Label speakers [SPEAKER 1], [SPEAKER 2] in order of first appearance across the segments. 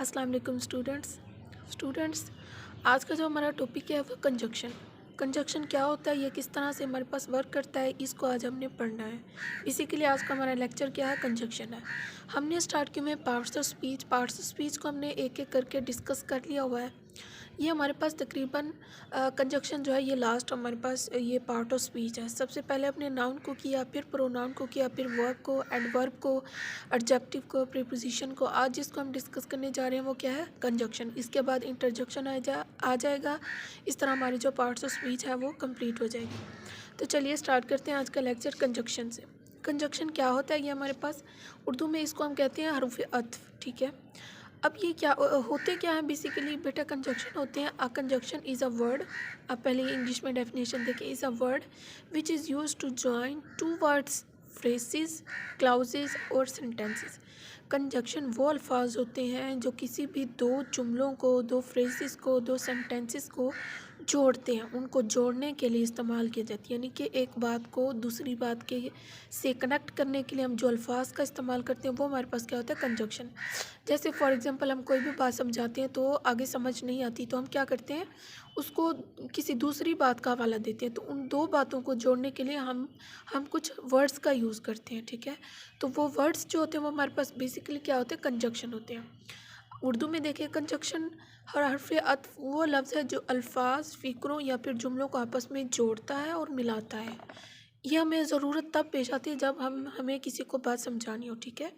[SPEAKER 1] अस्सलाम वालेकुम स्टूडेंट्स। आज का जो हमारा टॉपिक है वो कंजक्शन क्या होता है, ये किस तरह से हमारे पास वर्क करता है, इसको आज हमने पढ़ना है। इसीलिए आज का हमारा लेक्चर क्या है, कंजक्शन है। हमने स्टार्ट किए में पार्ट्स ऑफ स्पीच को हमने एक एक करके डिस्कस कर लिया हुआ है। ये हमारे पास तकरीबन कंजक्शन जो है ये लास्ट हमारे पास ये पार्ट ऑफ स्पीच है। सबसे पहले अपने नाउन को किया, फिर प्रोनाउन को किया, फिर वर्ब को, एडवर्ब को, एडजेक्टिव को, प्रीपोजिशन को। आज जिसको हम डिस्कस करने जा रहे हैं वो क्या है, कंजक्शन। इसके बाद इंटरजेक्शन आ जाएगा। इस तरह हमारी जो पार्ट्स ऑफ स्पीच है वो कंप्लीट हो जाएगी। तो चलिए स्टार्ट करते हैं आज का लेक्चर कंजक्शन से। कंजक्शन क्या होता है, ये हमारे पास उर्दू में इसको हम कहते हैं हरूफ अत्फ। ठीक है, अब ये क्या होते क्या हैं बेसिकली बेटा, कंजक्शन होते हैं। A conjunction is a word, आप पहले इंग्लिश में डेफिनेशन देखें, is a word which is use to join two words, phrases, clauses और सेंटेंसेस। कंजक्शन वो अल्फाज होते हैं जो किसी भी दो जुमलों को, दो फ्रेजेस को, दो सेंटेंसेस को जोड़ते हैं। उनको जोड़ने के लिए इस्तेमाल किए जाती है, यानी कि एक बात को दूसरी बात के से कनेक्ट करने के लिए हम जो अल्फाज का इस्तेमाल करते हैं वो हमारे पास क्या होता है, कंजक्शन। जैसे फॉर एग्जांपल हम कोई भी बात समझाते हैं तो आगे समझ नहीं आती तो हम क्या करते हैं, उसको किसी दूसरी बात का हवाला देते हैं। तो उन दो बातों को जोड़ने के लिए हम कुछ वर्ड्स का यूज़ करते हैं। ठीक है, तो वो वर्ड्स जो होते हैं वो हमारे पास बेसिकली क्या होते हैं, कंजक्शन होते हैं। उर्दू में देखिए, कंजक्शन हर हर्फ अत्फ वो लफ्ज़ है जो अल्फाज, फ़िक्रों या फिर जुमलों को आपस में जोड़ता है और मिलाता है। यह हमें ज़रूरत तब पेश आती है जब हमें किसी को बात समझानी हो। ठीक है,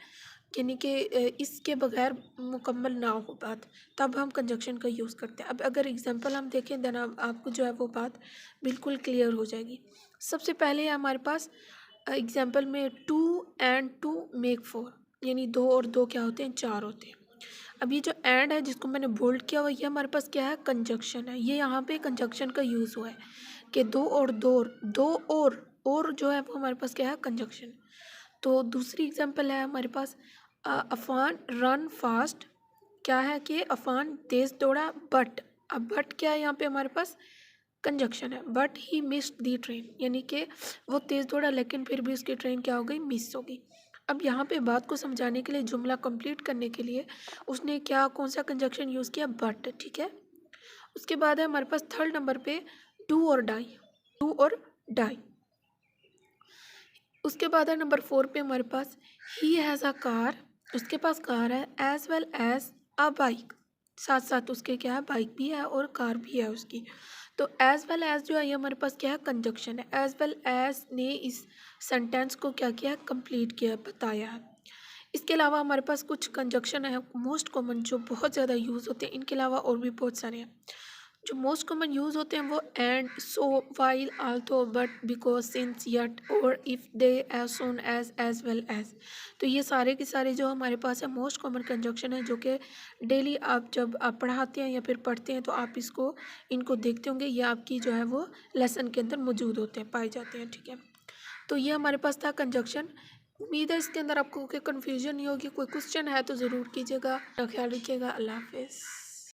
[SPEAKER 1] यानी कि इसके बगैर मुकम्मल ना हो बात, तब हम कंजक्शन का यूज़ करते हैं। अब अगर एग्जांपल हम देखें देन आपको जो है वो बात बिल्कुल क्लियर हो जाएगी। सबसे पहले है हमारे पास एग्जांपल में two and two make four, यानी दो और दो क्या होते हैं, चार होते हैं। अब ये जो एंड है जिसको मैंने बोल्ड किया हुआ, ये हमारे पास क्या है, कंजक्शन है। ये यहाँ पे कंजक्शन का यूज़ हुआ है कि दो और दो और जो है वो हमारे पास क्या है, कंजक्शन। तो दूसरी एग्जांपल है हमारे पास अफान रन फास्ट, क्या है कि अफान तेज़ दौड़ा, बट अब बट क्या है यहाँ पे हमारे पास, कंजक्शन है। But he missed the train, यानी कि वो तेज़ दौड़ा लेकिन फिर भी उसकी ट्रेन क्या हो गई, मिस हो गई। अब यहाँ पे बात को समझाने के लिए, जुमला कंप्लीट करने के लिए उसने क्या, कौन सा कंजक्शन यूज़ किया, बट। ठीक है, उसके बाद है हमारे पास थर्ड नंबर पे डू और डाई। उसके बाद है नंबर 4 पे हमारे पास ही हैज़ अ कार, उसके पास कार है, as well as a bike, साथ साथ उसके क्या है, बाइक भी है और कार भी है उसकी। तो एज वेल एज जो है ये हमारे पास क्या है, कंजक्शन है। एज वेल एज ने इस सेंटेंस को क्या किया है, कंप्लीट किया है, बताया है। इसके अलावा हमारे पास कुछ कंजक्शन है मोस्ट कॉमन जो बहुत ज़्यादा यूज़ होते हैं, इनके अलावा और भी बहुत सारे हैं। जो मोस्ट कॉमन यूज़ होते हैं वो and, so, while, although, but, because, since, yet और if, they, as soon as well as. तो ये सारे के सारे जो हमारे पास है मोस्ट कॉमन कंजक्शन है, जो कि डेली आप जब आप पढ़ाते हैं या फिर पढ़ते हैं तो आप इनको देखते होंगे। ये आपकी जो है वो लेसन के अंदर मौजूद होते हैं, पाए जाते हैं। ठीक है, तो ये हमारे पास था कंजक्शन। उम्मीद है इसके अंदर आपको कोई कन्फ्यूजन नहीं होगी। कोई क्वेश्चन है तो ज़रूर कीजिएगा। ख्याल रखिएगा। अल्लाह हाफिज़।